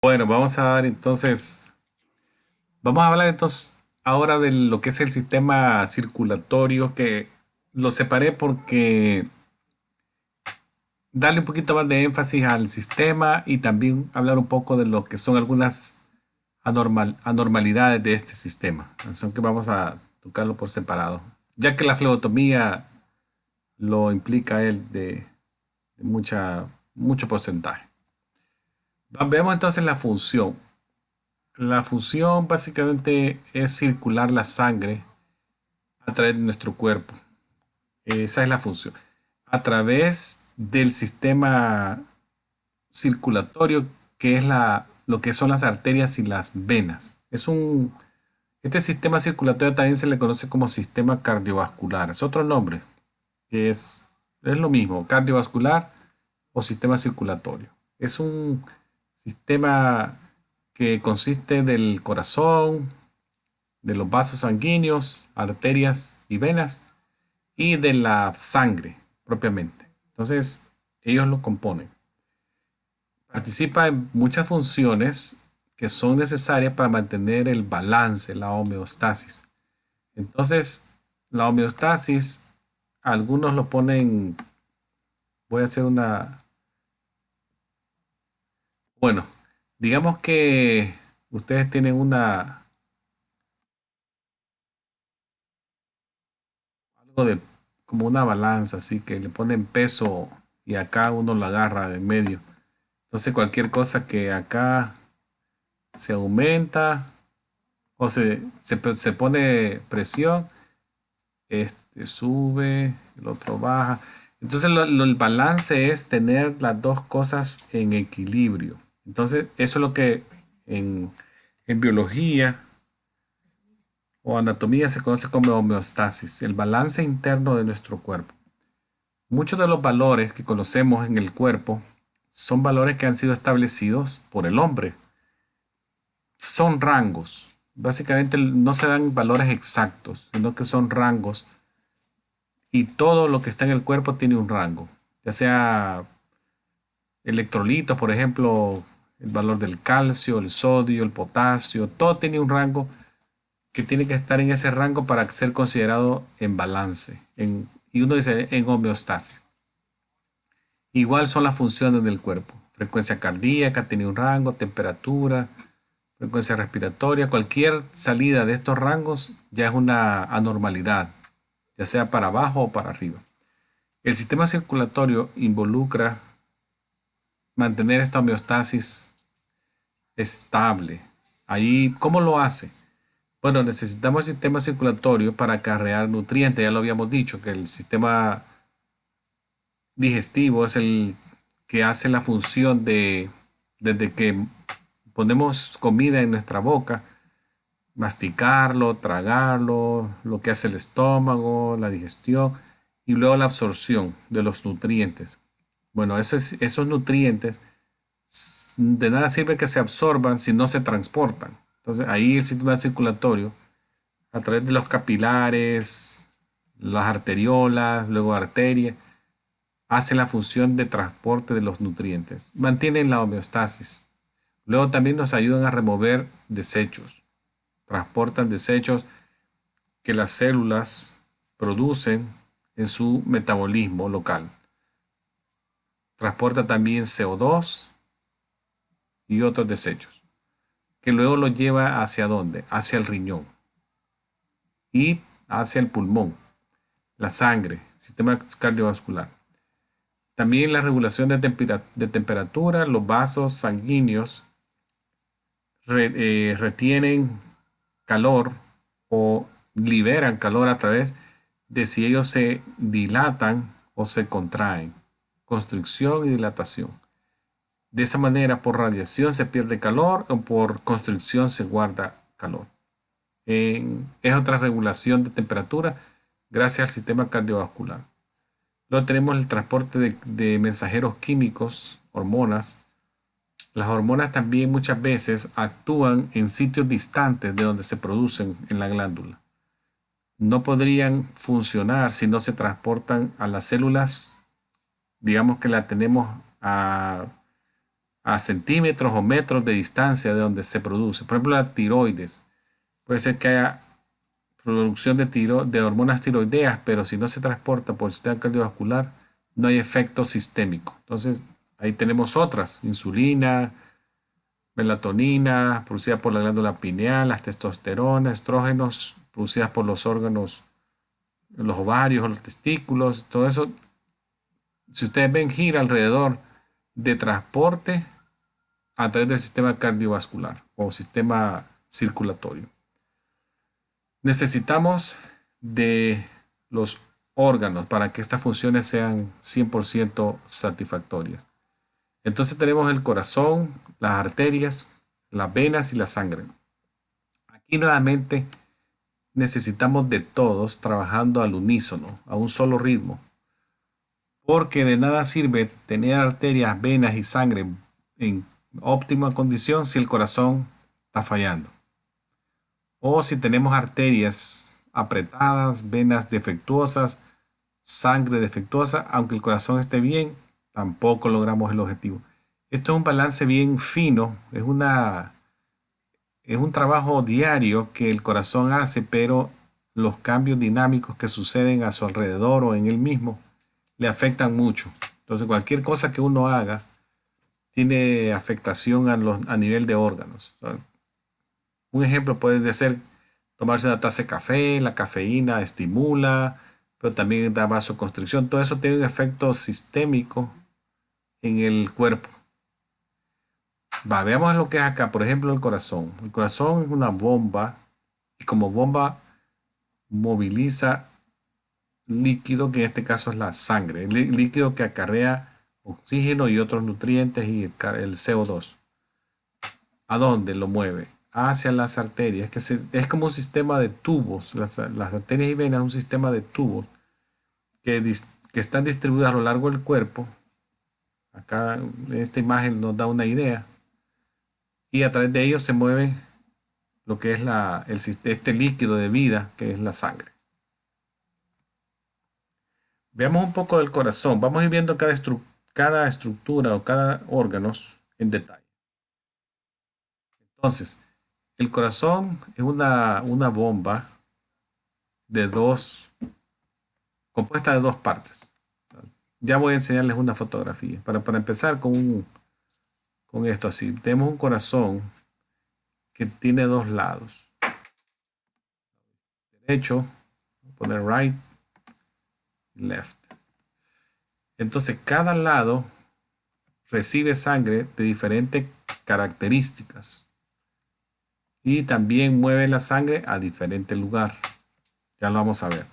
Bueno, vamos a hablar entonces ahora de lo que es el sistema circulatorio, que lo separé porque darle un poquito más de énfasis al sistema y también hablar un poco de lo que son algunas anormalidades de este sistema. Así que vamos a tocarlo por separado, ya que la flebotomía lo implica él de mucho porcentaje. Veamos entonces la función. La función básicamente es circular la sangre a través de nuestro cuerpo. Esa es la función. A través del sistema circulatorio, que es lo que son las arterias y las venas. Este sistema circulatorio también se le conoce como sistema cardiovascular. Es otro nombre, que es lo mismo, cardiovascular o sistema circulatorio. Es un sistema que consiste del corazón, de los vasos sanguíneos, arterias y venas, y de la sangre propiamente. Entonces, ellos lo componen. Participa en muchas funciones que son necesarias para mantener el balance, la homeostasis. Entonces, la homeostasis, algunos lo ponen, voy a hacer bueno, digamos que ustedes tienen algo de, como una balanza, así que le ponen peso y acá uno lo agarra en medio. Entonces cualquier cosa que acá se aumenta o se pone presión, este sube, el otro baja. Entonces el balance es tener las dos cosas en equilibrio. Entonces eso es lo que en, en biología o anatomía se conoce como homeostasis, el balance interno de nuestro cuerpo. Muchos de los valores que conocemos en el cuerpo son valores que han sido establecidos por el hombre. Son rangos. Básicamente no se dan valores exactos, sino que son rangos y todo lo que está en el cuerpo tiene un rango, ya sea electrolitos, por ejemplo, el valor del calcio, el sodio, el potasio, todo tiene un rango que tiene que estar en ese rango para ser considerado en balance, y uno dice en homeostasis. Igual son las funciones del cuerpo. Frecuencia cardíaca tiene un rango, temperatura, frecuencia respiratoria. Cualquier salida de estos rangos ya es una anormalidad, ya sea para abajo o para arriba. El sistema circulatorio involucra mantener esta homeostasis estable. Ahí, ¿cómo lo hace? Bueno, necesitamos el sistema circulatorio para acarrear nutrientes. Ya lo habíamos dicho, que el sistema digestivo es el que hace la función desde que ponemos comida en nuestra boca, masticarlo, tragarlo, lo que hace el estómago, la digestión y luego la absorción de los nutrientes. Bueno, esos nutrientes de nada sirve que se absorban si no se transportan. Entonces ahí el sistema circulatorio, a través de los capilares, las arteriolas, luego arterias, hace la función de transporte de los nutrientes. Mantienen la homeostasis. Luego también nos ayudan a remover desechos. Transportan desechos que las células producen en su metabolismo local. Transporta también CO2 y otros desechos, que luego lo lleva hacia dónde? Hacia el riñón y hacia el pulmón, la sangre, sistema cardiovascular. También la regulación de temperatura, los vasos sanguíneos retienen calor o liberan calor a través de si ellos se dilatan o se contraen. Constricción y dilatación. De esa manera, por radiación se pierde calor o por constricción se guarda calor. Es otra regulación de temperatura gracias al sistema cardiovascular. Luego tenemos el transporte de mensajeros químicos, hormonas. Las hormonas también muchas veces actúan en sitios distantes de donde se producen en la glándula. No podrían funcionar si no se transportan a las células, digamos que la tenemos a centímetros o metros de distancia de donde se produce. Por ejemplo, la tiroides. Puede ser que haya producción de hormonas tiroideas, pero si no se transporta por el sistema cardiovascular, no hay efecto sistémico. Entonces, ahí tenemos otras: insulina, melatonina, producida por la glándula pineal, las testosterona, estrógenos, producidas por los órganos, los ovarios o los testículos. Todo eso, si ustedes ven, gira alrededor de transporte a través del sistema cardiovascular o sistema circulatorio. Necesitamos de los órganos para que estas funciones sean 100% satisfactorias. Entonces tenemos el corazón, las arterias, las venas y la sangre. Aquí nuevamente necesitamos de todos trabajando al unísono, a un solo ritmo. Porque de nada sirve tener arterias, venas y sangre en óptima condición si el corazón está fallando. O si tenemos arterias apretadas, venas defectuosas, sangre defectuosa, aunque el corazón esté bien, tampoco logramos el objetivo. Esto es un balance bien fino, es un trabajo diario que el corazón hace, pero los cambios dinámicos que suceden a su alrededor o en él mismo le afectan mucho. Entonces, cualquier cosa que uno haga tiene afectación a nivel de órganos. Un ejemplo puede ser tomarse una taza de café. La cafeína estimula, pero también da vasoconstricción. Todo eso tiene un efecto sistémico en el cuerpo. Veamos lo que es acá. Por ejemplo, el corazón. El corazón es una bomba y como bomba moviliza líquido, que en este caso es la sangre, líquido que acarrea oxígeno y otros nutrientes y el CO2. ¿A dónde lo mueve? Hacia las arterias, que es como un sistema de tubos. Las arterias y venas es un sistema de tubos que están distribuidos a lo largo del cuerpo. Acá en esta imagen nos da una idea. Y a través de ellos se mueve lo que es este líquido de vida, que es la sangre. Veamos un poco del corazón. Vamos a ir viendo cada estructura o cada órgano en detalle. Entonces, el corazón es una bomba compuesta de dos partes. Ya voy a enseñarles una fotografía. Para empezar con esto así. Tenemos un corazón que tiene dos lados. Derecho, voy a poner right, left. Entonces, cada lado recibe sangre de diferentes características y también mueve la sangre a diferente lugar. Ya lo vamos a ver.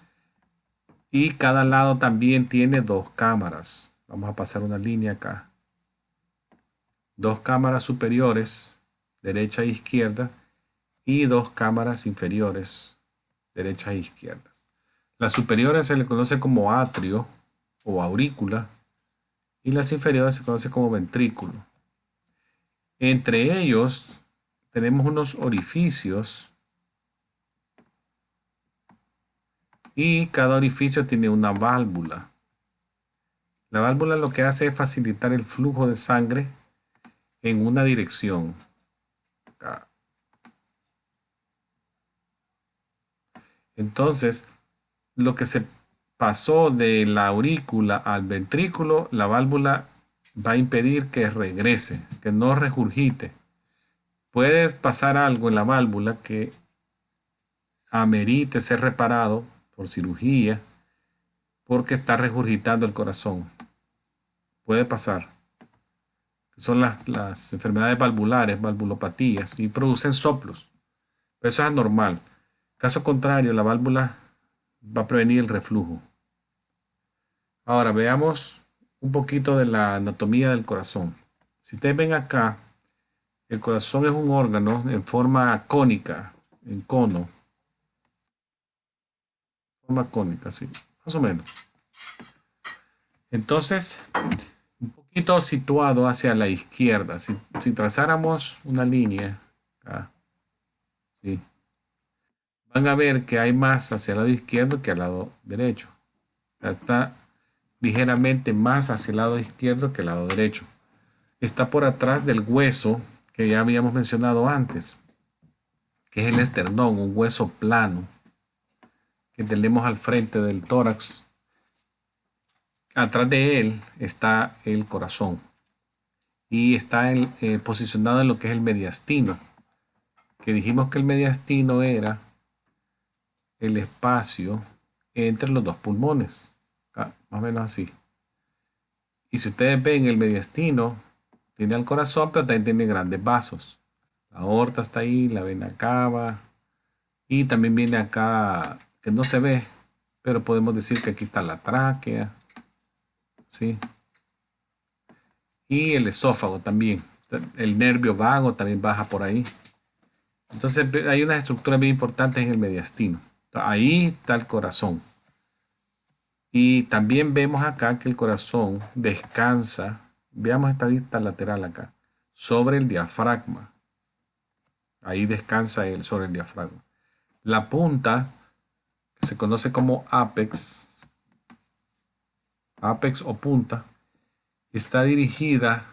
Y cada lado también tiene dos cámaras. Vamos a pasar una línea acá. Dos cámaras superiores, derecha e izquierda, y dos cámaras inferiores, derecha e izquierda. Las superiores se le conoce como atrio o aurícula y las inferiores se conocen como ventrículo. Entre ellos tenemos unos orificios y cada orificio tiene una válvula. La válvula lo que hace es facilitar el flujo de sangre en una dirección. Acá. Entonces, lo que se pasó de la aurícula al ventrículo, la válvula va a impedir que regrese, que no regurgite. Puede pasar algo en la válvula que amerite ser reparado por cirugía porque está regurgitando el corazón. Puede pasar. Son las enfermedades valvulares, valvulopatías, y producen soplos. Pero eso es anormal. Caso contrario, la válvula va a prevenir el reflujo. Ahora veamos un poquito de la anatomía del corazón. Si ustedes ven acá, el corazón es un órgano en forma cónica, en cono. Forma cónica, sí, más o menos. Entonces, un poquito situado hacia la izquierda. Si trazáramos una línea acá, ¿sí? Van a ver que hay más hacia el lado izquierdo que al lado derecho. Está ligeramente más hacia el lado izquierdo que el lado derecho. está por atrás del hueso que ya habíamos mencionado antes, que es el esternón, un hueso plano que tenemos al frente del tórax. Atrás de él está el corazón y está posicionado en lo que es el mediastino, que dijimos que el mediastino era el espacio entre los dos pulmones, más o menos así. Y si ustedes ven, el mediastino tiene el corazón, pero también tiene grandes vasos. La aorta está ahí, la vena cava, y también viene acá, que no se ve, pero podemos decir que aquí está la tráquea, ¿sí? Y el esófago también. El nervio vago también baja por ahí. Entonces hay unas estructuras bien importantes en el mediastino. Ahí está el corazón. Y también vemos acá que el corazón descansa, veamos esta vista lateral acá, sobre el diafragma. Ahí descansa él sobre el diafragma. La punta, que se conoce como apex o punta, está dirigida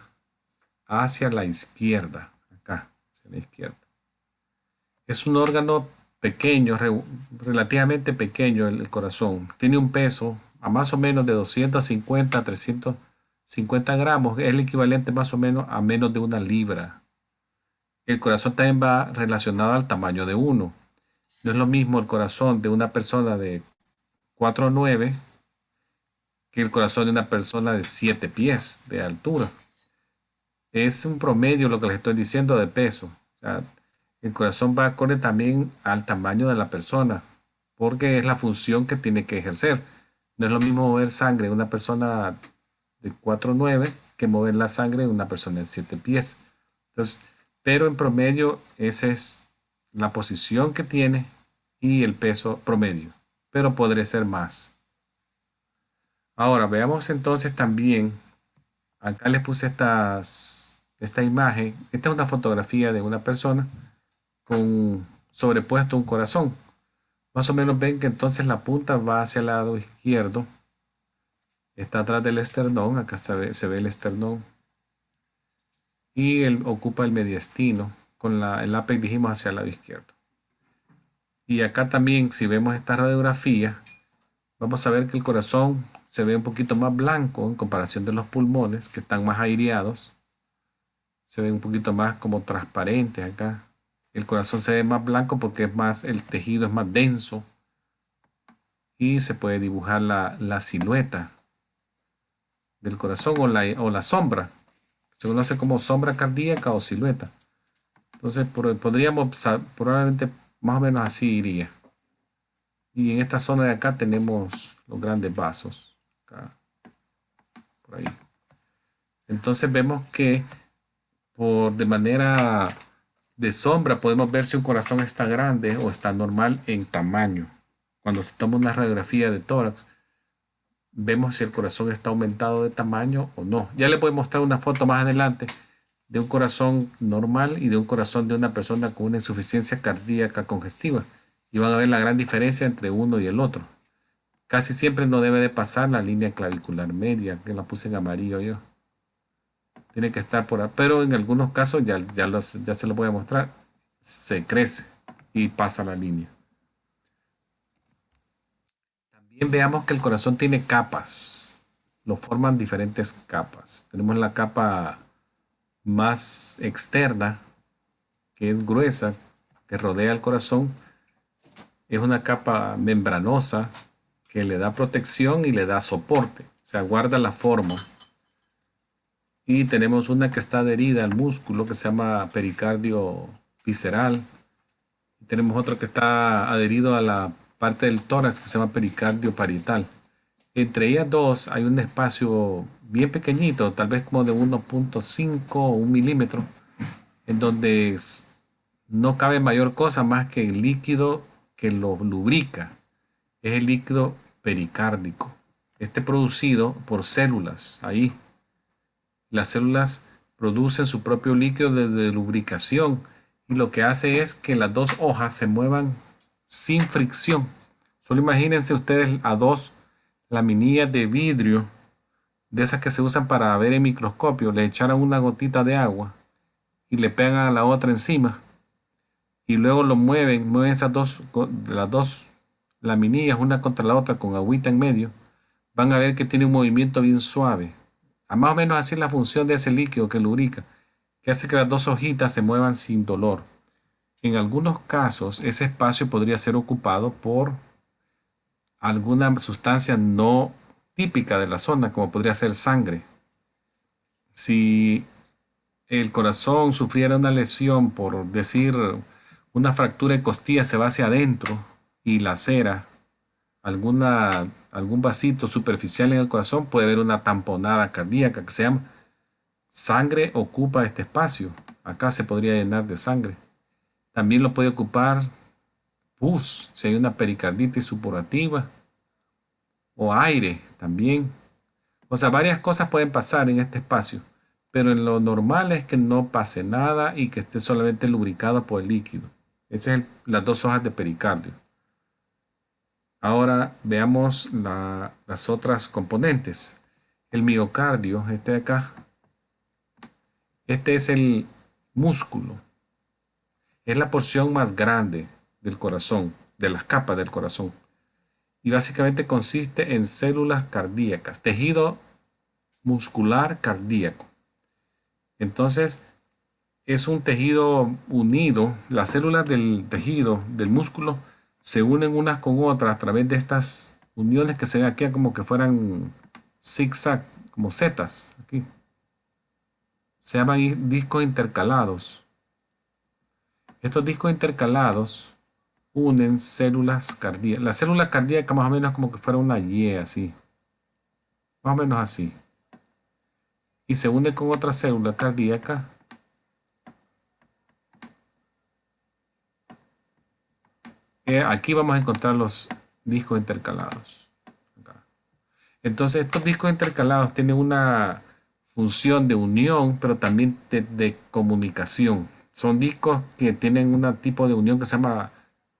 hacia la izquierda, acá, hacia la izquierda. Es un órgano pequeño, relativamente pequeño el corazón. Tiene un peso a más o menos de 250 a 350 gramos. Es el equivalente más o menos a menos de una libra. El corazón también va relacionado al tamaño de uno. No es lo mismo el corazón de una persona de 4'9" que el corazón de una persona de 7 pies de altura. Es un promedio lo que les estoy diciendo de peso. O sea, el corazón va acorde también al tamaño de la persona, porque es la función que tiene que ejercer. No es lo mismo mover sangre de una persona de 4'9" que mover la sangre de una persona de 7 pies. Entonces, pero en promedio esa es la posición que tiene y el peso promedio, pero podría ser más. Ahora veamos entonces también, acá les puse esta imagen. Esta es una fotografía de una persona con sobrepuesto un corazón. Más o menos ven que entonces la punta va hacia el lado izquierdo. Está atrás del esternón. Acá se ve el esternón. Y él ocupa el mediastino. Con el ápex dijimos hacia el lado izquierdo. Y acá también, si vemos esta radiografía, vamos a ver que el corazón se ve un poquito más blanco en comparación de los pulmones, que están más aireados. Se ve un poquito más como transparente acá. El corazón se ve más blanco porque el tejido es más denso y se puede dibujar la silueta del corazón o la sombra. Se conoce como sombra cardíaca o silueta. Entonces podríamos, probablemente más o menos así iría. Y en esta zona de acá tenemos los grandes vasos. Acá, por ahí. Entonces vemos que de manera de sombra podemos ver si un corazón está grande o está normal en tamaño. Cuando se toma una radiografía de tórax, vemos si el corazón está aumentado de tamaño o no. Ya les voy a mostrar una foto más adelante de un corazón normal y de un corazón de una persona con una insuficiencia cardíaca congestiva. Y van a ver la gran diferencia entre uno y el otro. Casi siempre no debe de pasar la línea clavicular media, que la puse en amarillo yo. Tiene que estar por ahí, pero en algunos casos ya se lo voy a mostrar. Se crece y pasa la línea. También veamos que el corazón tiene capas. Lo forman diferentes capas. Tenemos la capa más externa, que es gruesa, que rodea el corazón. Es una capa membranosa que le da protección y le da soporte. O sea, guarda la forma. Y tenemos una que está adherida al músculo que se llama pericardio visceral. Y tenemos otro que está adherido a la parte del tórax que se llama pericardio parietal. Entre ellas dos hay un espacio bien pequeñito, tal vez como de 1.5 o 1 milímetro, en donde no cabe mayor cosa más que el líquido que lo lubrica. Es el líquido pericárdico. Este producido por células ahí. Las células producen su propio líquido de lubricación y lo que hace es que las dos hojas se muevan sin fricción. Solo imagínense ustedes a dos laminillas de vidrio de esas que se usan para ver en microscopio, le echaran una gotita de agua y le pegan a la otra encima y luego lo mueven esas las dos laminillas una contra la otra con agüita en medio, van a ver que tiene un movimiento bien suave. A más o menos así es la función de ese líquido que lubrica, que hace que las dos hojitas se muevan sin dolor. En algunos casos, ese espacio podría ser ocupado por alguna sustancia no típica de la zona, como podría ser sangre. Si el corazón sufriera una lesión, por decir una fractura de costilla, se va hacia adentro y lacera algún vasito superficial en el corazón, puede haber una tamponada cardíaca que se llama. Sangre ocupa este espacio. Acá se podría llenar de sangre. También lo puede ocupar pus, si hay una pericarditis supurativa, o aire también. O sea, varias cosas pueden pasar en este espacio, pero en lo normal es que no pase nada y que esté solamente lubricado por el líquido. Esas son las dos hojas de pericardio. Ahora veamos las otras componentes. El miocardio, este de acá, este es el músculo. Es la porción más grande del corazón, de las capas del corazón. Y básicamente consiste en células cardíacas, tejido muscular cardíaco. Entonces, es un tejido unido. Las células del tejido, del músculo, se unen unas con otras a través de estas uniones que se ven aquí como que fueran zigzag, como setas. Aquí. Se llaman discos intercalados. Estos discos intercalados unen células cardíacas. La célula cardíaca más o menos como que fuera una Y así. Más o menos así. Y se une con otra célula cardíaca. Aquí vamos a encontrar los discos intercalados. Acá. Entonces estos discos intercalados tienen una función de unión, pero también de comunicación. Son discos que tienen un tipo de unión que se llama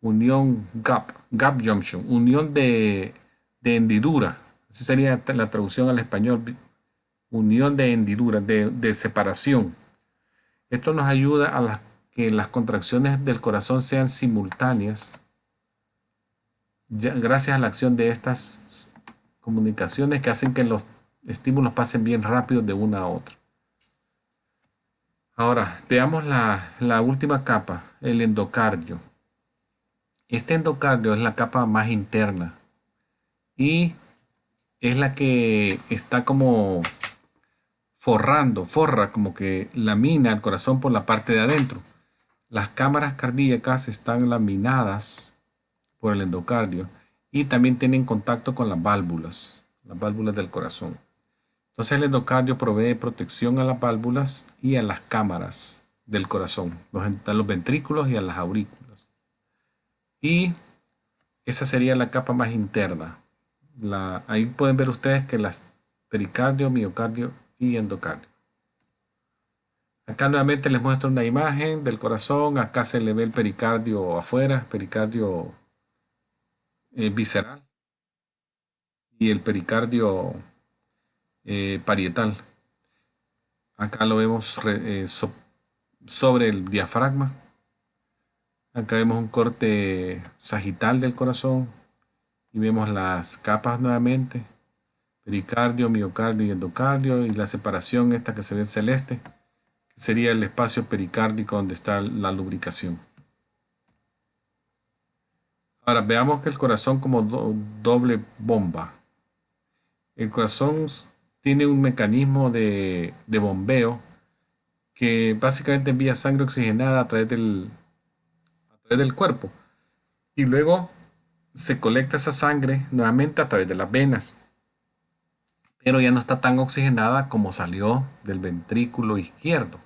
unión gap junction, unión de hendidura. Esa sería la traducción al español, unión de hendidura, de separación. Esto nos ayuda a que las contracciones del corazón sean simultáneas, gracias a la acción de estas comunicaciones que hacen que los estímulos pasen bien rápido de una a otra. Ahora, veamos la última capa, el endocardio. Este endocardio es la capa más interna y es la que está como forra como que lamina el corazón por la parte de adentro. Las cámaras cardíacas están laminadas por el endocardio y también tienen contacto con las válvulas del corazón. Entonces el endocardio provee protección a las válvulas y a las cámaras del corazón, a los ventrículos y a las aurículas. Y esa sería la capa más interna. Ahí pueden ver ustedes que las pericardio, miocardio y endocardio. Acá nuevamente les muestro una imagen del corazón. Acá se le ve el pericardio afuera, pericardio visceral y el pericardio parietal. Acá lo vemos sobre el diafragma. Acá vemos un corte sagital del corazón y vemos las capas nuevamente, pericardio, miocardio y endocardio, y la separación esta que se ve celeste, que sería el espacio pericárdico donde está la lubricación. Ahora veamos que el corazón como doble bomba. El corazón tiene un mecanismo de bombeo que básicamente envía sangre oxigenada a través del cuerpo y luego se colecta esa sangre nuevamente a través de las venas, pero ya no está tan oxigenada como salió del ventrículo izquierdo.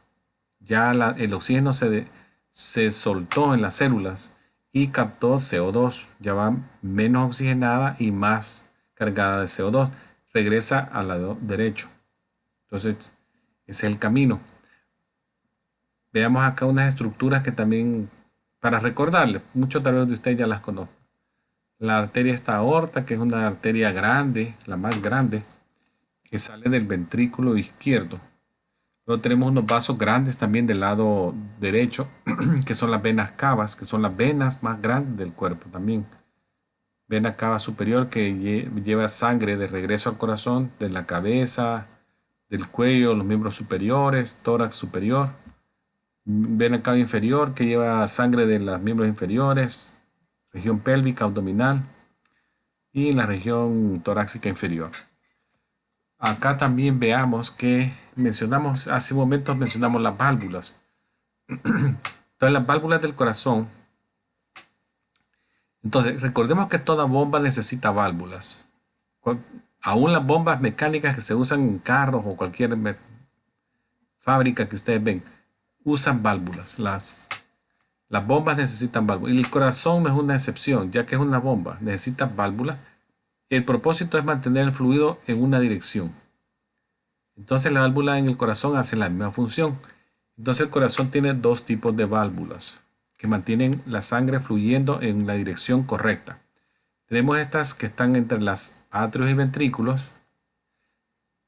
Ya el oxígeno se soltó en las células y captó CO2, ya va menos oxigenada y más cargada de CO2, regresa al lado derecho. Entonces, ese es el camino. Veamos acá unas estructuras que también, para recordarles, muchos tal vez de ustedes ya las conocen. La arteria esta aorta, que es una arteria grande, la más grande, que sale del ventrículo izquierdo. Luego tenemos unos vasos grandes también del lado derecho, que son las venas cavas, que son las venas más grandes del cuerpo también. Vena cava superior que lleva sangre de regreso al corazón, de la cabeza, del cuello, los miembros superiores, tórax superior. Vena cava inferior que lleva sangre de los miembros inferiores, región pélvica, abdominal y la región torácica inferior. Acá también veamos que mencionamos, hace momentos mencionamos las válvulas. Entonces las válvulas del corazón. Entonces recordemos que toda bomba necesita válvulas. Aún las bombas mecánicas que se usan en carros o cualquier fábrica que ustedes ven, usan válvulas. Las bombas necesitan válvulas. Y el corazón no es una excepción, ya que es una bomba, necesita válvulas. El propósito es mantener el fluido en una dirección. Entonces la válvula en el corazón hace la misma función. Entonces el corazón tiene dos tipos de válvulas que mantienen la sangre fluyendo en la dirección correcta. Tenemos estas que están entre las atrios y ventrículos,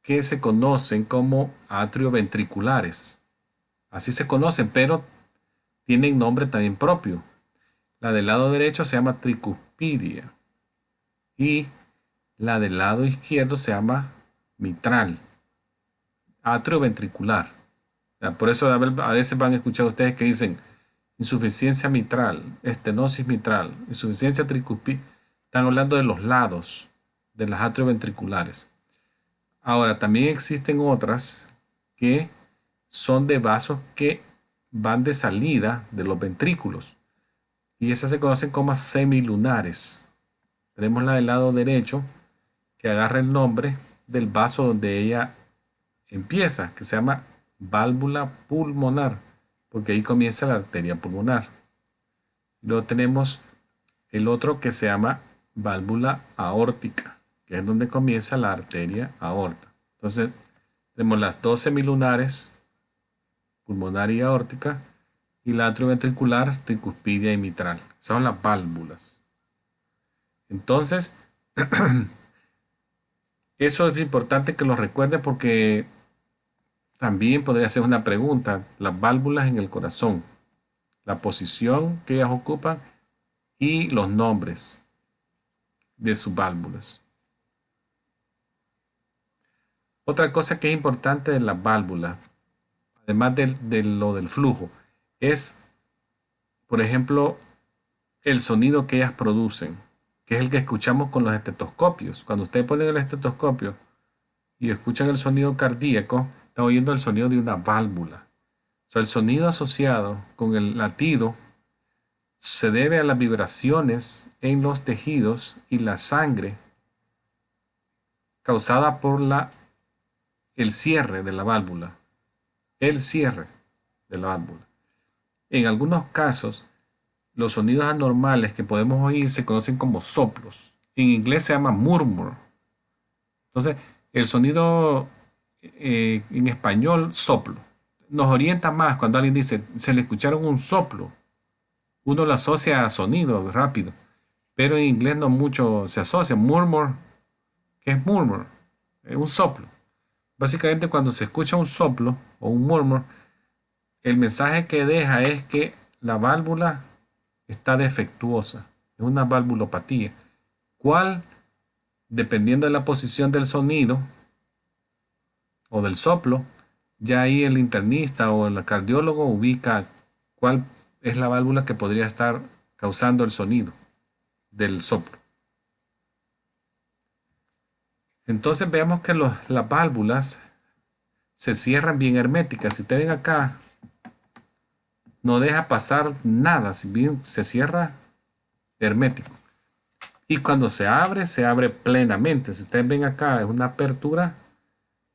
que se conocen como atrioventriculares. Así se conocen, pero tienen nombre también propio. La del lado derecho se llama tricuspidia y la del lado izquierdo se llama mitral, atrioventricular. Por eso a veces van a escuchar ustedes que dicen insuficiencia mitral, estenosis mitral, insuficiencia tricuspide. Están hablando de los lados de las atrioventriculares. Ahora, también existen otras que son de vasos que van de salida de los ventrículos. Y esas se conocen como semilunares. Tenemos la del lado derecho que agarra el nombre del vaso donde ella empieza, que se llama válvula pulmonar, porque ahí comienza la arteria pulmonar. Luego tenemos el otro que se llama válvula aórtica, que es donde comienza la arteria aorta. Entonces, tenemos las dos semilunares, pulmonar y aórtica, y la atrioventricular, tricuspidia y mitral. Esas son las válvulas. Entonces, eso es importante que lo recuerden porque también podría ser una pregunta. Las válvulas en el corazón, la posición que ellas ocupan y los nombres de sus válvulas. Otra cosa que es importante de las válvulas, además de lo del flujo, es, por ejemplo, el sonido que ellas producen, que es el que escuchamos con los estetoscopios. Cuando ustedes ponen el estetoscopio y escuchan el sonido cardíaco, están oyendo el sonido de una válvula. O sea, el sonido asociado con el latido se debe a las vibraciones en los tejidos y la sangre causada por el cierre de la válvula. El cierre de la válvula. En algunos casos, los sonidos anormales que podemos oír se conocen como soplos. En inglés se llama murmur. Entonces, el sonido en español, soplo. Nos orienta más cuando alguien dice, se le escucharon un soplo. Uno lo asocia a sonido rápido. Pero en inglés no mucho se asocia. Murmur, ¿qué es murmur? Es un soplo. Básicamente cuando se escucha un soplo o un murmur, el mensaje que deja es que la válvula está defectuosa. Es una valvulopatía. ¿Cuál? Dependiendo de la posición del sonido o del soplo, ya ahí el internista o el cardiólogo ubica cuál es la válvula que podría estar causando el sonido del soplo. Entonces veamos que las válvulas se cierran bien herméticas. Si ustedes ven acá, no deja pasar nada, si bien se cierra hermético. Y cuando se abre plenamente. Si ustedes ven acá, es una apertura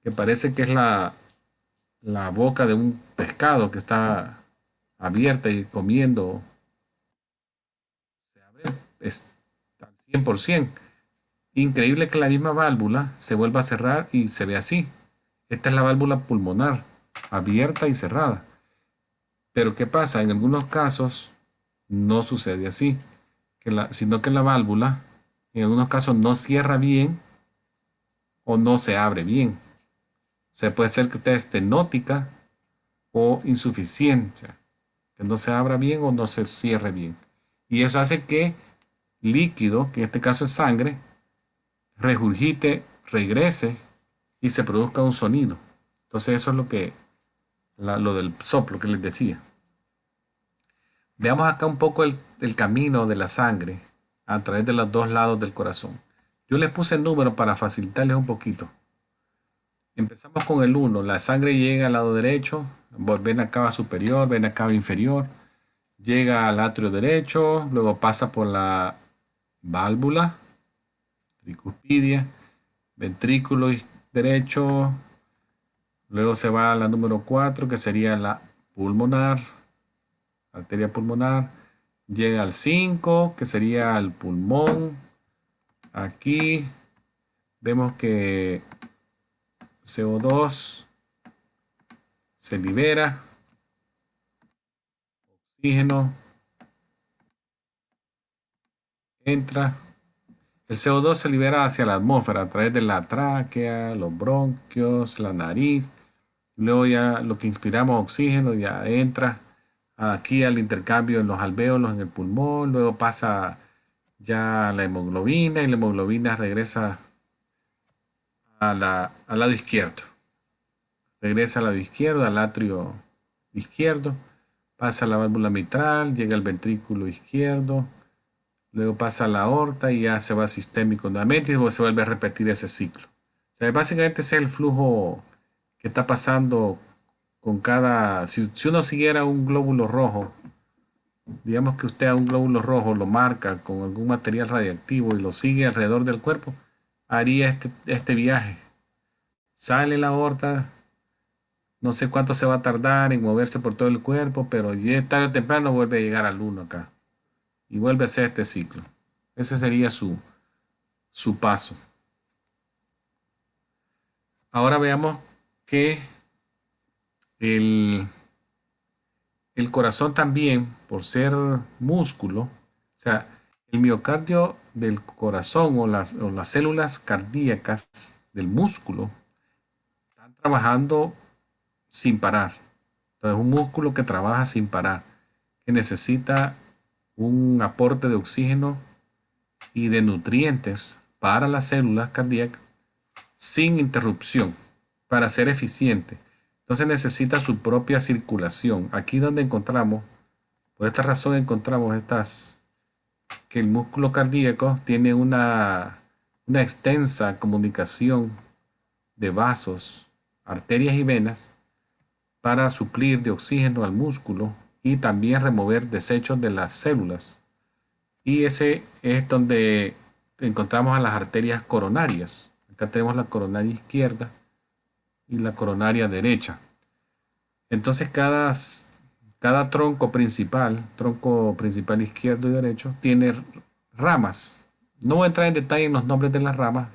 que parece que es la boca de un pescado que está abierta y comiendo. Se abre al 100%. Increíble que la misma válvula se vuelva a cerrar y se ve así. Esta es la válvula pulmonar, abierta y cerrada. Pero ¿qué pasa? En algunos casos no sucede así, sino que la válvula en algunos casos no cierra bien o no se abre bien. Se puede ser que esté estenótica o insuficiente, que no se abra bien o no se cierre bien. Y eso hace que líquido, que en este caso es sangre, regurgite, regrese y se produzca un sonido. Entonces eso es lo del soplo que les decía. Veamos acá un poco el camino de la sangre a través de los dos lados del corazón. Yo les puse el número para facilitarles un poquito. Empezamos con el 1. La sangre llega al lado derecho, vena cava superior, vena cava inferior, llega al atrio derecho, luego pasa por la válvula, tricuspidia, ventrículo derecho, luego se va a la número 4, que sería la pulmonar, arteria pulmonar, llega al 5, que sería el pulmón. Aquí vemos que CO2 se libera, oxígeno entra. El CO2 se libera hacia la atmósfera a través de la tráquea, los bronquios, la nariz. Luego ya lo que inspiramos oxígeno ya entra aquí al intercambio en los alvéolos en el pulmón. Luego pasa ya la hemoglobina y la hemoglobina regresa al lado izquierdo. Regresa al lado izquierdo, al atrio izquierdo. Pasa a la válvula mitral, llega al ventrículo izquierdo. Luego pasa a la aorta y ya se va sistémico nuevamente y se vuelve a repetir ese ciclo. O sea, básicamente ese es el flujo que está pasando con cada... Si uno siguiera un glóbulo rojo, digamos que usted a un glóbulo rojo lo marca con algún material radiactivo y lo sigue alrededor del cuerpo, haría este viaje. Sale la aorta, no sé cuánto se va a tardar en moverse por todo el cuerpo, pero tarde o temprano vuelve a llegar al 1 acá y vuelve a hacer este ciclo. Ese sería su paso. Ahora veamos que el, el corazón también, por ser músculo, o sea, el miocardio del corazón o las células cardíacas del músculo están trabajando sin parar. Entonces, es un músculo que trabaja sin parar, que necesita un aporte de oxígeno y de nutrientes para las células cardíacas sin interrupción para ser eficiente. Entonces necesita su propia circulación. Aquí donde encontramos, por esta razón encontramos que el músculo cardíaco tiene una extensa comunicación de vasos, arterias y venas para suplir de oxígeno al músculo y también remover desechos de las células. Y ese es donde encontramos a las arterias coronarias. Acá tenemos la coronaria izquierda y la coronaria derecha. Entonces cada tronco principal izquierdo y derecho, tiene ramas. No voy a entrar en detalle en los nombres de las ramas,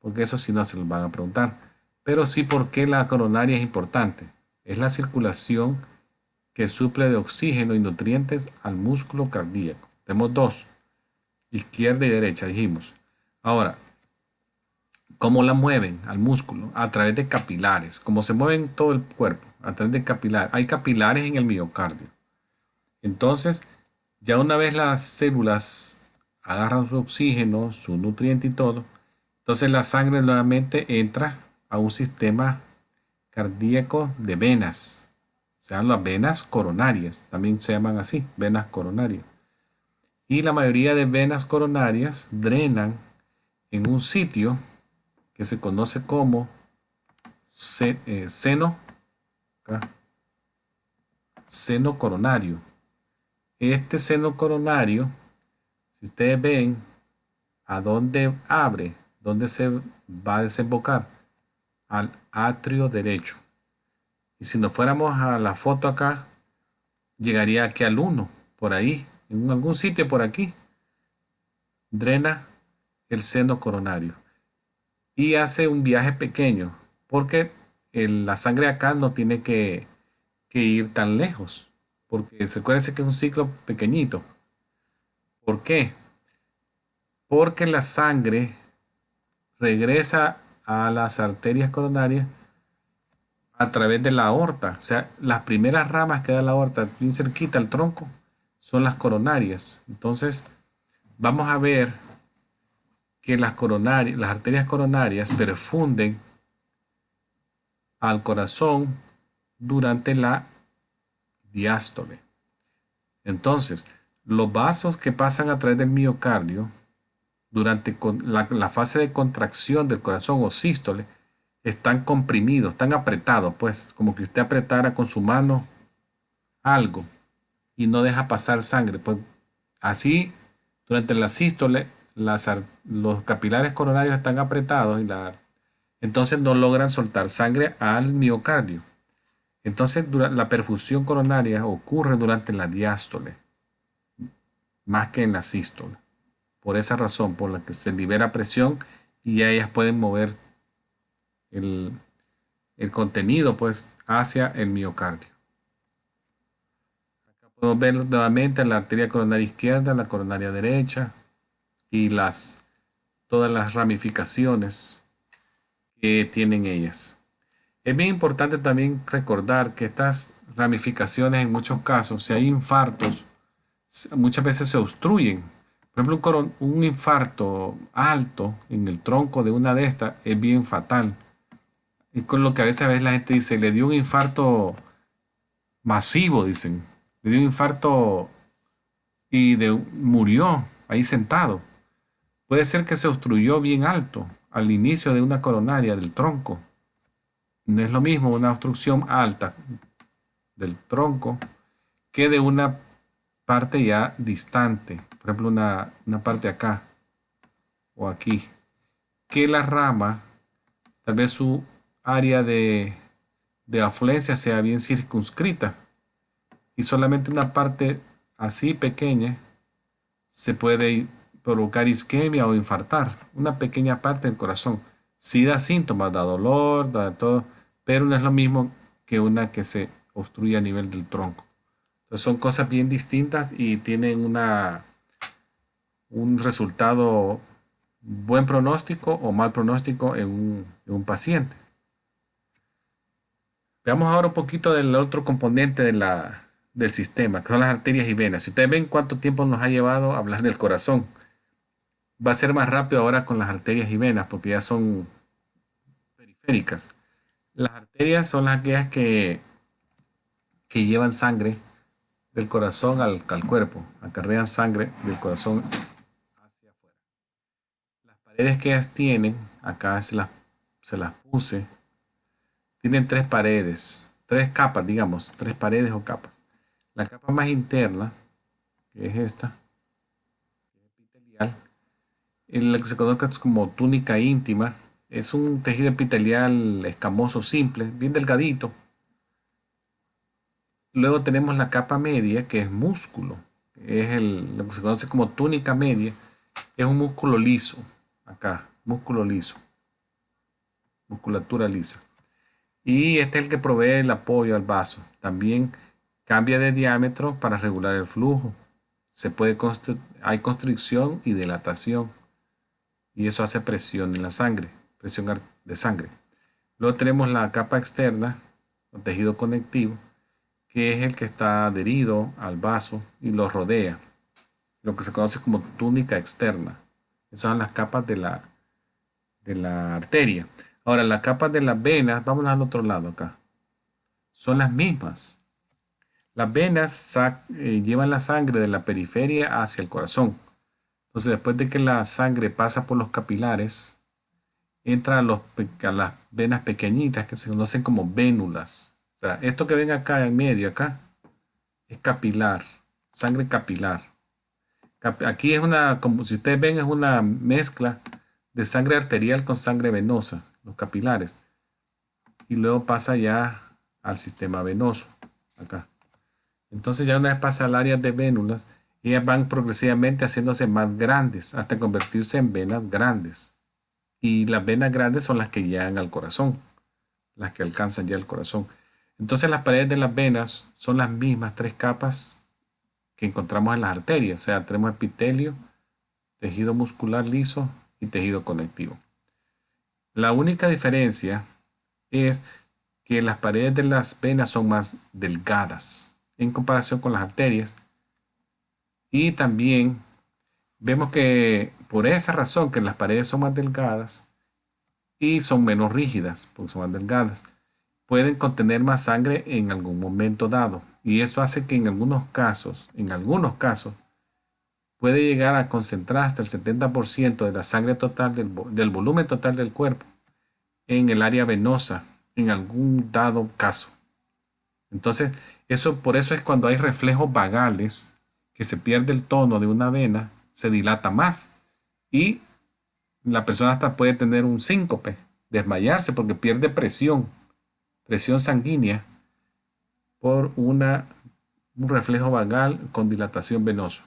porque eso sí no se los van a preguntar. Pero sí por qué la coronaria es importante. Es la circulación que suple de oxígeno y nutrientes al músculo cardíaco. Tenemos dos, izquierda y derecha, dijimos. Ahora, ¿cómo la mueven al músculo? A través de capilares. Como se mueven todo el cuerpo, a través de capilares. Hay capilares en el miocardio. Entonces, ya una vez las células agarran su oxígeno, su nutriente y todo, entonces la sangre nuevamente entra a un sistema cardíaco de venas. O sea, las venas coronarias, también se llaman así, venas coronarias. Y la mayoría de venas coronarias drenan en un sitio que se conoce como seno, seno coronario. Este seno coronario, si ustedes ven a dónde abre, dónde se va a desembocar, al atrio derecho. Y si nos fuéramos a la foto acá, llegaría aquí al 1, por ahí, en algún sitio por aquí, drena el seno coronario. Y hace un viaje pequeño, porque la sangre acá no tiene que ir tan lejos, porque recuérdense que es un ciclo pequeñito. ¿Por qué? Porque la sangre regresa a las arterias coronarias a través de la aorta. O sea, las primeras ramas que da la aorta, bien cerquita al tronco, son las coronarias. Entonces, vamos a ver que las arterias coronarias perfunden al corazón durante la diástole. Entonces, los vasos que pasan a través del miocardio durante la fase de contracción del corazón o sístole están comprimidos, están apretados, pues como que usted apretara con su mano algo y no deja pasar sangre. Pues así, durante la sístole, los capilares coronarios están apretados entonces no logran soltar sangre al miocardio. Entonces, la perfusión coronaria ocurre durante la diástole, más que en la sístole. Por esa razón, por la que se libera presión y ya ellas pueden mover el contenido pues hacia el miocardio. Acá podemos ver nuevamente la arteria coronaria izquierda, la coronaria derecha y todas las ramificaciones que tienen ellas. Es bien importante también recordar que estas ramificaciones en muchos casos, si hay infartos, muchas veces se obstruyen. Por ejemplo, un infarto alto en el tronco de una de estas es bien fatal. Es con lo que a veces la gente dice, le dio un infarto masivo, dicen. Le dio un infarto y murió ahí sentado. Puede ser que se obstruyó bien alto al inicio de una coronaria del tronco. No es lo mismo una obstrucción alta del tronco que de una parte ya distante. Por ejemplo, una parte acá o aquí. Que la rama, tal vez su área de afluencia sea bien circunscrita y solamente una parte así pequeña se puede provocar isquemia o infartar, una pequeña parte del corazón. Sí da síntomas, da dolor, da todo, pero no es lo mismo que una que se obstruye a nivel del tronco. Entonces son cosas bien distintas y tienen un resultado, buen pronóstico o mal pronóstico en un paciente. Veamos ahora un poquito del otro componente del sistema, que son las arterias y venas. Si ustedes ven cuánto tiempo nos ha llevado a hablar del corazón, va a ser más rápido ahora con las arterias y venas, porque ya son periféricas. Las arterias son aquellas que llevan sangre del corazón al cuerpo, acarrean sangre del corazón hacia afuera. Las paredes que ellas tienen, acá se las puse, tienen tres paredes, tres capas, digamos, tres paredes o capas. La capa más interna, que es esta, epitelial, en la que se conoce como túnica íntima, es un tejido epitelial escamoso simple, bien delgadito. Luego tenemos la capa media, que es músculo, es lo que se conoce como túnica media, es un músculo liso, acá, músculo liso, musculatura lisa. Y este es el que provee el apoyo al vaso. También cambia de diámetro para regular el flujo. Hay constricción y dilatación. Y eso hace presión en la sangre, presión de sangre. Luego tenemos la capa externa, el tejido conectivo, que es el que está adherido al vaso y lo rodea. Lo que se conoce como túnica externa. Esas son las capas de la arteria. Ahora, las capas de las venas, vamos al otro lado acá, son las mismas. Las venas llevan la sangre de la periferia hacia el corazón. Entonces, después de que la sangre pasa por los capilares, entra a las venas pequeñitas que se conocen como vénulas. O sea, esto que ven acá en medio, acá, es capilar, sangre capilar. Aquí es como si ustedes ven, es una mezcla de sangre arterial con sangre venosa, los capilares. Y luego pasa ya al sistema venoso, acá. Entonces ya una vez pasa al área de vénulas, ellas van progresivamente haciéndose más grandes hasta convertirse en venas grandes. Y las venas grandes son las que llegan al corazón, las que alcanzan ya el corazón. Entonces las paredes de las venas son las mismas tres capas que encontramos en las arterias. O sea, tenemos epitelio, tejido muscular liso y tejido conectivo. La única diferencia es que las paredes de las venas son más delgadas en comparación con las arterias. Y también vemos que por esa razón que las paredes son más delgadas y son menos rígidas, porque son más delgadas, pueden contener más sangre en algún momento dado. Y eso hace que en algunos casos, puede llegar a concentrar hasta el 70% de la sangre total del volumen total del cuerpo en el área venosa en algún dado caso. Entonces, por eso es cuando hay reflejos vagales que se pierde el tono de una vena, se dilata más y la persona hasta puede tener un síncope, desmayarse porque pierde presión sanguínea por un reflejo vagal con dilatación venosa.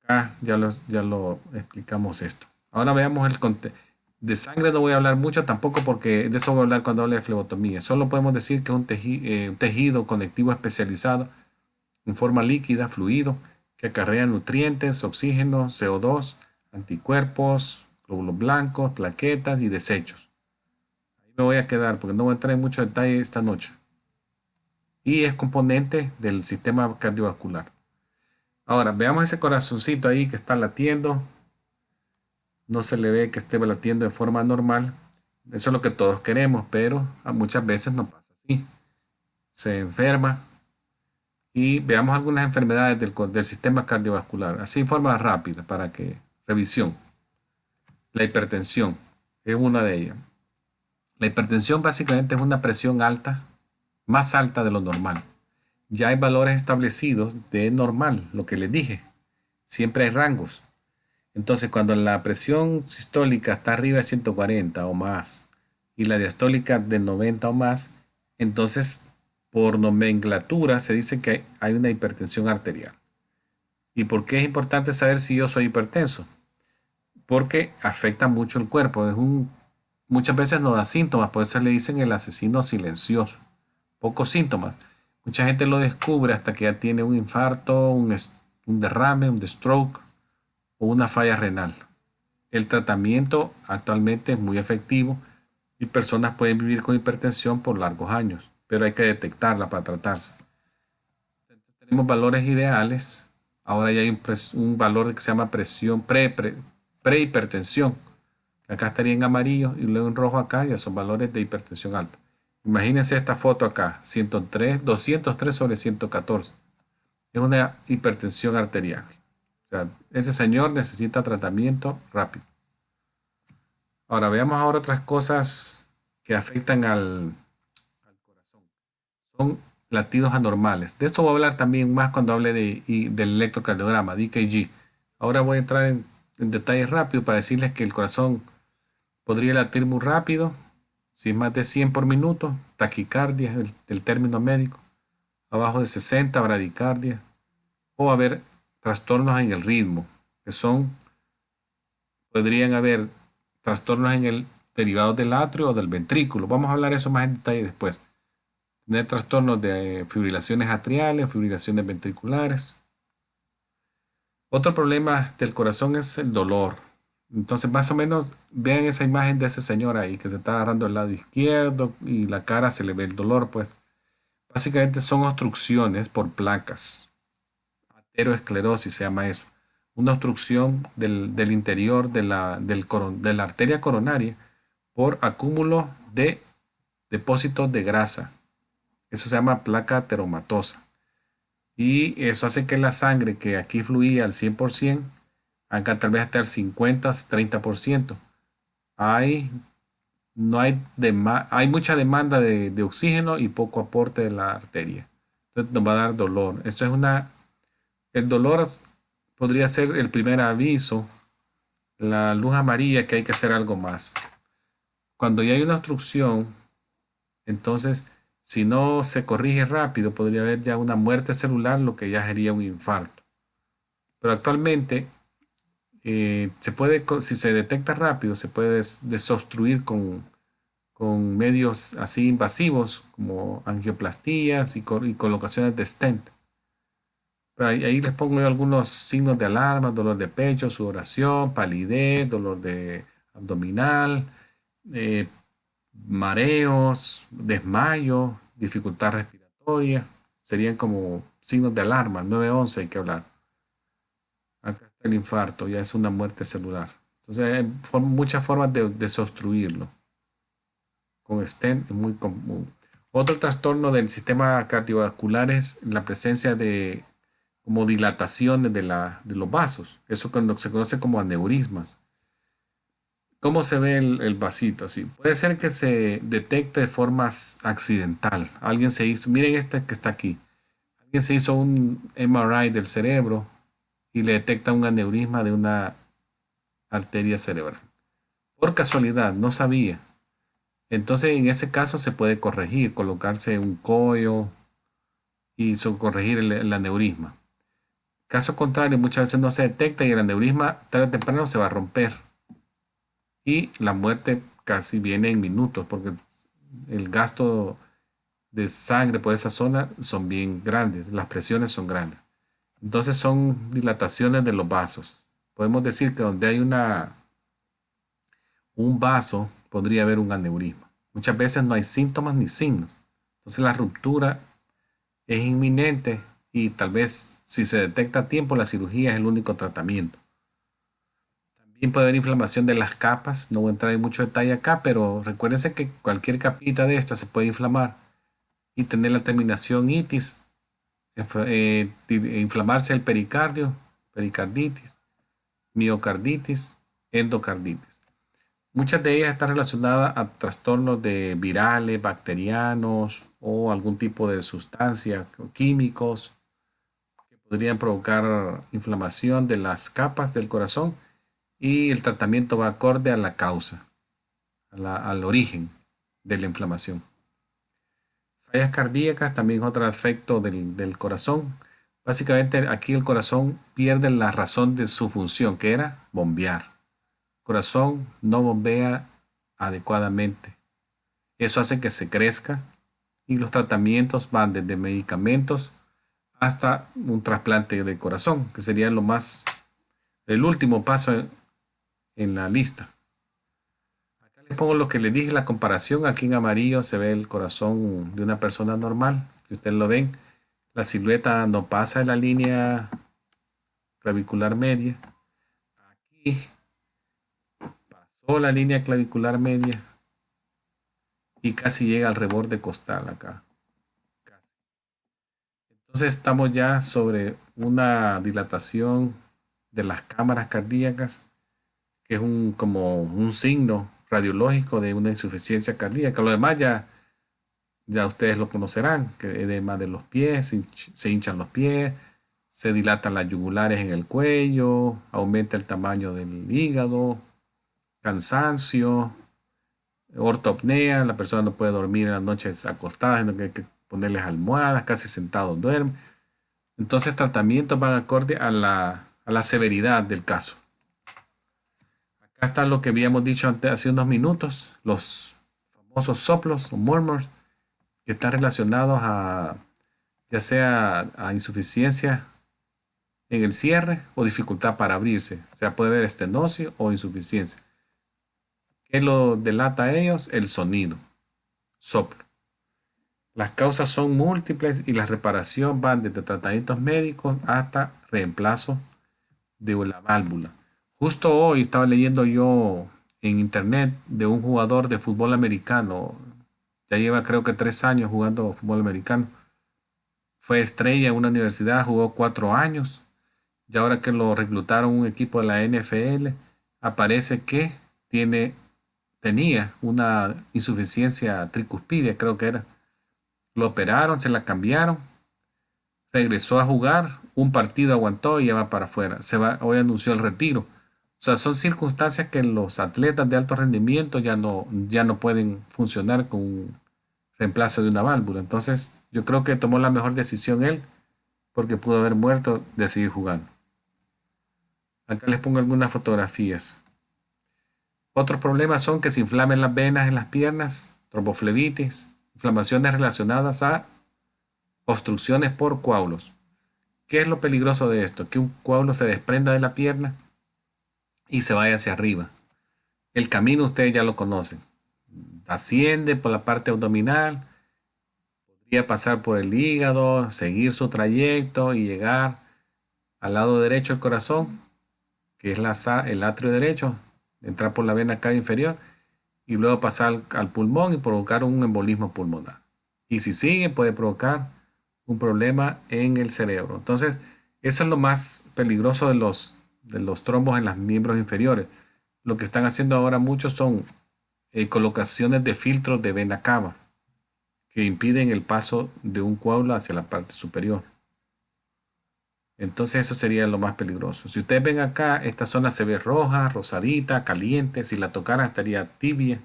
Acá ya lo explicamos esto. Ahora veamos el contexto. De sangre no voy a hablar mucho tampoco porque de eso voy a hablar cuando hable de flebotomía. Solo podemos decir que es un tejido conectivo especializado en forma líquida, fluido, que acarrea nutrientes, oxígeno, CO2, anticuerpos, glóbulos blancos, plaquetas y desechos. Ahí me voy a quedar porque no voy a entrar en mucho detalle esta noche. Y es componente del sistema cardiovascular. Ahora, veamos ese corazoncito ahí que está latiendo. No se le ve que esté latiendo de forma normal. Eso es lo que todos queremos, pero muchas veces no pasa así. Se enferma. Y veamos algunas enfermedades del sistema cardiovascular. Así en forma rápida para que revisión. La hipertensión es una de ellas. La hipertensión básicamente es una presión alta, más alta de lo normal. Ya hay valores establecidos de normal, lo que les dije. Siempre hay rangos. Entonces, cuando la presión sistólica está arriba de 140 o más y la diastólica de 90 o más, entonces por nomenclatura se dice que hay una hipertensión arterial. ¿Y por qué es importante saber si yo soy hipertenso? Porque afecta mucho el cuerpo. Muchas veces no da síntomas, por eso le dicen el asesino silencioso. Pocos síntomas. Mucha gente lo descubre hasta que ya tiene un infarto, un derrame, un stroke o una falla renal. El tratamiento actualmente es muy efectivo y personas pueden vivir con hipertensión por largos años, pero hay que detectarla para tratarse. Tenemos valores ideales. Ahora ya hay un valor que se llama presión prehipertensión. Acá estaría en amarillo y luego en rojo acá ya son valores de hipertensión alta. Imagínense esta foto acá, 203 sobre 114. Es una hipertensión arterial. O sea, ese señor necesita tratamiento rápido. Ahora veamos ahora otras cosas que afectan al corazón. Son latidos anormales. De esto voy a hablar también más cuando hable del electrocardiograma, DKG. Ahora voy a entrar en detalles rápidos para decirles que el corazón podría latir muy rápido, si es más de 100 por minuto, taquicardia, el término médico, abajo de 60, bradicardia, o haber trastornos en el ritmo, que podrían haber trastornos en el derivado del atrio o del ventrículo. Vamos a hablar eso más en detalle después. Tener trastornos de fibrilaciones atriales, fibrilaciones ventriculares. Otro problema del corazón es el dolor. Entonces, más o menos, vean esa imagen de ese señor ahí que se está agarrando el lado izquierdo y la cara se le ve el dolor, pues. Básicamente son obstrucciones por placas. Ateroesclerosis se llama eso. Una obstrucción del interior de la arteria coronaria por acúmulo de depósitos de grasa. Eso se llama placa ateromatosa. Y eso hace que la sangre que aquí fluía al 100%, acá tal vez hasta el 50-30%. Hay, no hay mucha demanda de oxígeno y poco aporte de la arteria. Entonces nos va a dar dolor. El dolor podría ser el primer aviso, la luz amarilla que hay que hacer algo más. Cuando ya hay una obstrucción, entonces si no se corrige rápido, podría haber ya una muerte celular, lo que ya sería un infarto. Pero actualmente, si se detecta rápido, se puede desobstruir con medios así invasivos como angioplastías y colocaciones de stent. Ahí les pongo yo algunos signos de alarma: dolor de pecho, sudoración, palidez, dolor de abdominal, eh, mareos, desmayo, dificultad respiratoria. Serían como signos de alarma. 911 hay que hablar. Acá está el infarto, ya es una muerte celular. Entonces hay muchas formas de desobstruirlo. Con stent es muy común. Otro trastorno del sistema cardiovascular es la presencia de como dilataciones de los vasos. Eso cuando se conoce como aneurismas. ¿Cómo se ve el vasito así? Puede ser que se detecte de forma accidental. Alguien se hizo, miren este que está aquí. Alguien se hizo un MRI del cerebro y le detecta un aneurisma de una arteria cerebral. Por casualidad, no sabía. Entonces, en ese caso se puede corregir, colocarse un collo y corregir el aneurisma. Caso contrario, muchas veces no se detecta y el aneurisma tarde o temprano se va a romper. Y la muerte casi viene en minutos, porque el gasto de sangre por esa zona son bien grandes, las presiones son grandes. Entonces son dilataciones de los vasos. Podemos decir que donde hay un vaso, podría haber un aneurisma. Muchas veces no hay síntomas ni signos. Entonces la ruptura es inminente y tal vez si se detecta a tiempo, la cirugía es el único tratamiento. También puede haber inflamación de las capas. No voy a entrar en mucho detalle acá, pero recuérdense que cualquier capita de esta se puede inflamar y tener la terminación itis, inflamarse el pericardio, pericarditis, miocarditis, endocarditis. Muchas de ellas están relacionadas a trastornos de virales, bacterianos o algún tipo de sustancia, químicos que podrían provocar inflamación de las capas del corazón y el tratamiento va acorde a la causa, al origen de la inflamación. Fallas cardíacas también es otro aspecto del corazón. Básicamente aquí el corazón pierde la razón de su función, que era bombear. El corazón no bombea adecuadamente. Eso hace que se crezca y los tratamientos van desde medicamentos hasta un trasplante de corazón, que sería el último paso en la lista. Acá les pongo lo que les dije, la comparación. Aquí en amarillo se ve el corazón de una persona normal. Si ustedes lo ven, la silueta no pasa de la línea clavicular media. Aquí pasó la línea clavicular media y casi llega al reborde costal acá. Entonces estamos ya sobre una dilatación de las cámaras cardíacas, que es como un signo radiológico de una insuficiencia cardíaca. Lo demás ya ustedes lo conocerán, que edema de los pies, se hinchan los pies, se dilatan las yugulares en el cuello, aumenta el tamaño del hígado, cansancio, ortopnea, la persona no puede dormir en las noches acostada, sino que hay que ponerles almohadas, casi sentado duerme. Entonces tratamientos van acorde a la severidad del caso. Acá está lo que habíamos dicho hace unos minutos, los famosos soplos o murmurs, que están relacionados ya sea a insuficiencia en el cierre o dificultad para abrirse. O sea, puede haber estenosis o insuficiencia. ¿Qué lo delata a ellos? El sonido, soplo. Las causas son múltiples y la reparación van desde tratamientos médicos hasta reemplazo de la válvula. Justo hoy estaba leyendo yo en internet de un jugador de fútbol americano. Ya lleva creo que 3 años jugando fútbol americano. Fue estrella en una universidad, jugó 4 años. Y ahora que lo reclutaron un equipo de la NFL, aparece que tenía una insuficiencia tricuspidia, creo que era. Lo operaron, se la cambiaron, regresó a jugar, un partido aguantó y ya va para afuera. Hoy anunció el retiro. O sea, son circunstancias que los atletas de alto rendimiento ya no pueden funcionar con un reemplazo de una válvula. Entonces, yo creo que tomó la mejor decisión él, porque pudo haber muerto de seguir jugando. Acá les pongo algunas fotografías. Otros problemas son que se inflamen las venas en las piernas, tromboflebitis, inflamaciones relacionadas a obstrucciones por coágulos. ¿Qué es lo peligroso de esto? Que un coágulo se desprenda de la pierna y se vaya hacia arriba. El camino ustedes ya lo conocen. Asciende por la parte abdominal, podría pasar por el hígado, seguir su trayecto y llegar al lado derecho del corazón, que es el atrio derecho, entrar por la vena cava inferior y luego pasar al pulmón y provocar un embolismo pulmonar. Y si sigue, puede provocar un problema en el cerebro. Entonces, eso es lo más peligroso de los trombos en los miembros inferiores. Lo que están haciendo ahora muchos son colocaciones de filtros de vena cava que impiden el paso de un coágulo hacia la parte superior. Entonces eso sería lo más peligroso. Si ustedes ven acá, esta zona se ve roja, rosadita, caliente. Si la tocara estaría tibia,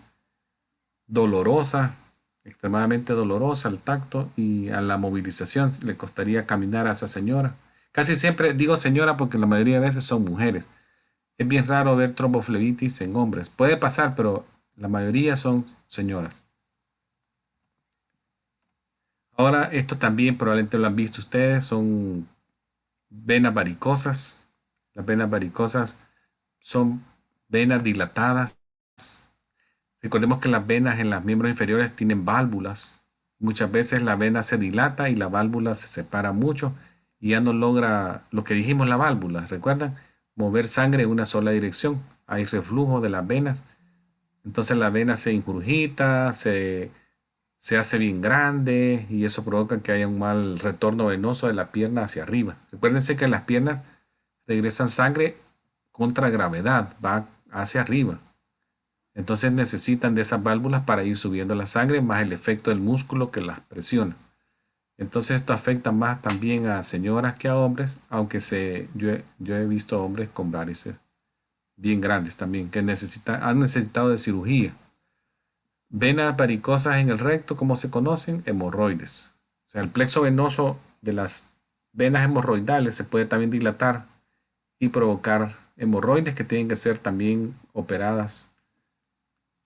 dolorosa, extremadamente dolorosa al tacto y a la movilización le costaría caminar a esa señora. Casi siempre digo señora porque la mayoría de veces son mujeres. Es bien raro ver tromboflebitis en hombres. Puede pasar, pero la mayoría son señoras. Ahora, esto también probablemente lo han visto ustedes, son venas varicosas. Las venas varicosas son venas dilatadas. Recordemos que las venas en los miembros inferiores tienen válvulas. Muchas veces la vena se dilata y la válvula se separa mucho y ya no logra lo que dijimos la válvula. ¿Recuerdan? Mover sangre en una sola dirección. Hay reflujo de las venas. Entonces la vena se ingurgita, se hace bien grande y eso provoca que haya un mal retorno venoso de la pierna hacia arriba. Recuérdense que las piernas regresan sangre contra gravedad, va hacia arriba. Entonces necesitan de esas válvulas para ir subiendo la sangre, más el efecto del músculo que las presiona. Entonces esto afecta más también a señoras que a hombres, aunque yo he visto hombres con varices bien grandes también, que han necesitado de cirugía. Venas varicosas en el recto, ¿cómo se conocen? Hemorroides. O sea, el plexo venoso de las venas hemorroidales se puede también dilatar y provocar hemorroides que tienen que ser también operadas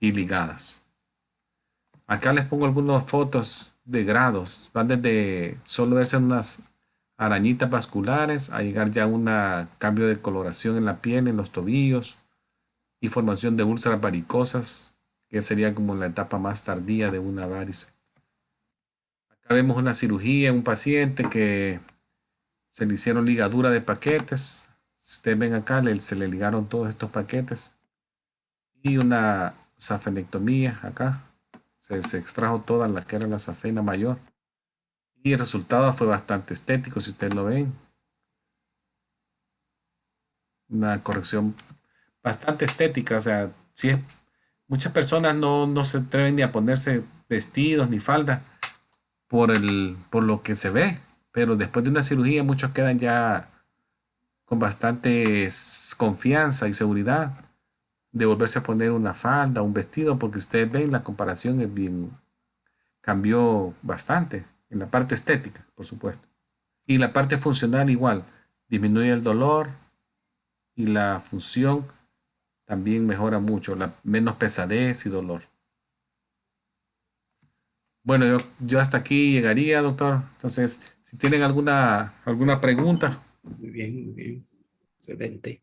y ligadas. Acá les pongo algunas fotos de grados. Van desde solo verse unas arañitas vasculares a llegar ya a un cambio de coloración en la piel, en los tobillos y formación de úlceras varicosas, que sería como la etapa más tardía de una varice. Acá vemos una cirugía en un paciente que se le hicieron ligadura de paquetes. Si ustedes ven acá, se le ligaron todos estos paquetes. Y una safenectomía acá. Se extrajo toda la que era la safena mayor. Y el resultado fue bastante estético, si ustedes lo ven. Una corrección bastante estética. O sea, si es, muchas personas no se atreven ni a ponerse vestidos ni falda por lo que se ve. Pero después de una cirugía muchos quedan ya con bastante confianza y seguridad de volverse a poner una falda, un vestido, porque ustedes ven la comparación es bien, cambió bastante en la parte estética, por supuesto. Y la parte funcional igual, disminuye el dolor y la función también mejora mucho, menos pesadez y dolor. Bueno, yo hasta aquí llegaría, doctor. Entonces, si tienen alguna pregunta. Muy bien, muy bien. Excelente.